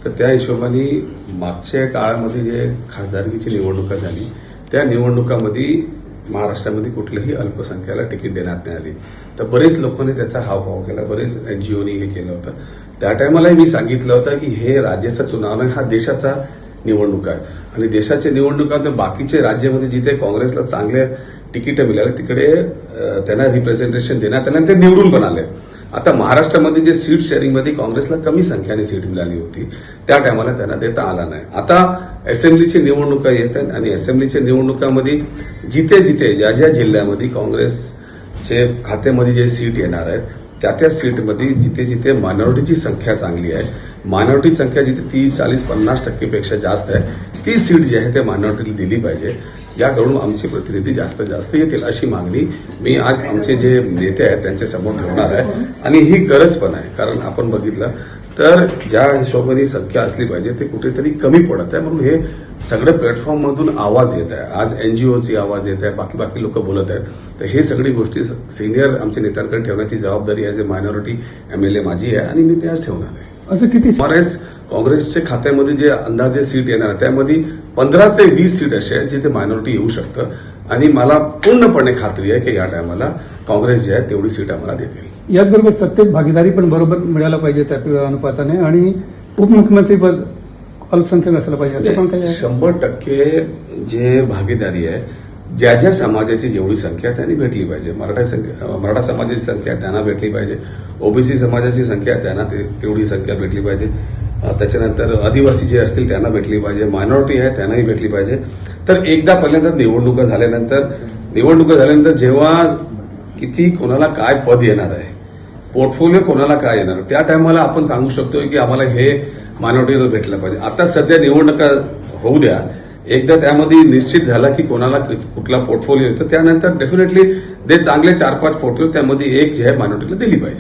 तर त्या हिशोबाने मागच्या काळामध्ये जे खासदारकीची निवडणुका झाली त्या निवडणुकामध्ये महाराष्ट्रामध्ये कुठल्याही अल्पसंख्याला तिकीट देण्यात नाही आली. तर बरेच लोकांनी त्याचा हावभाव केला, बरेच एनजीओनी हे केलं होतं. त्या टायमालाही मी सांगितलं होतं की हे राज्याचा चुनाव नाही, हा देशाचा निवडणूक आहे आणि देशाच्या निवडणुका बाकीचे राज्यामध्ये जिथे काँग्रेसला चांगले तिकीट मिळाले तिकडे त्यांना रिप्रेझेंटेशन देण्यात आलं आणि ते निवडून पण आले. आता महाराष्ट्रामध्ये जे सीट शेअरिंगमध्ये काँग्रेसला कमी संख्येने सीट मिळाली होती त्या टायमाला त्यांना देता आला नाही. आता असेंब्लीची निवडणुका येत आहेत आणि असेंब्लीच्या निवडणुकामध्ये जिथे जिथे ज्या ज्या जिल्ह्यामध्ये काँग्रेसचे खात्यामध्ये जे सीट येणार आहेत त्या सीटमध्ये जिथे जिथे मायनॉरिटीची संख्या चांगली आहे, मायनॉरिटी संख्या जिथे 30, 40, 50% जास्त आहे ती सीट जी आहे ते मायनॉरिटीला दिली पाहिजे. याकडून आमचे प्रतिनिधी जास्त येतील अशी मागणी मी आज आमचे जे नेते आहेत त्यांच्या समोर ठेवणार आहे आणि ही गरज पण आहे. कारण आपण बघितलं तर ज्या हिशोबाने संख्या असली पाहिजे ते कुठेतरी कमी पडत आहे. म्हणून हे सगळं प्लॅटफॉर्ममधून आवाज येत आहे. आज एनजीओची आवाज येत आहे, बाकी लोक बोलत आहेत. तर हे सगळी गोष्टी सिनियर आमच्या नेत्यांकडे ठेवण्याची जबाबदारी ॲज ए मायनॉरिटी एमएलए माझी आहे आणि मी ते आज ठेवणार आहे. असं किती काँग्रेसच्या खात्यामध्ये जे अंदाजे सीट येणार त्यामध्ये 15 ते 20 सीट असे आहेत जिथे मायनॉरिटी येऊ शकतं आणि मला पूर्णपणे खात्री आहे की या टायमाला काँग्रेस जे आहे तेवढी सीट आम्हाला देतील. याचबरोबर सत्तेत भागीदारी पण बरोबर मिळायला पाहिजे त्या अनुपाताने आणि उपमुख्यमंत्री पद अल्पसंख्याक असायला पाहिजे असं पण काही 100% जे भागीदारी आहे ज्या ज्या समाजाची जेवढी संख्या त्यांनी भेटली पाहिजे. मराठा समाजाची संख्या त्यांना भेटली पाहिजे, ओबीसी समाजाची संख्या त्यांना तेवढी संख्या भेटली पाहिजे, त्याच्यानंतर आदिवासी जे असतील त्यांना भेटली पाहिजे, मायनॉरिटी आहे त्यांनाही भेटली पाहिजे. तर एकदा पहिल्यांदा निवडणुका झाल्यानंतर जेव्हा किती कोणाला काय पद येणार आहे, पोर्टफोलिओ कोणाला काय येणार त्या टायमाला आपण सांगू शकतो की आम्हाला हे मायनॉरिटीला भेटलं पाहिजे. आता सध्या निवडणुका होऊ द्या, एकदा त्यामध्ये निश्चित झाला की कोणाला कुठला पोर्टफोलिओ येतो त्यानंतर डेफिनेटली चांगले 4-5 पोर्टफोलिओ त्यामध्ये एक जे आहे मायनॉरिटीला दिली पाहिजे.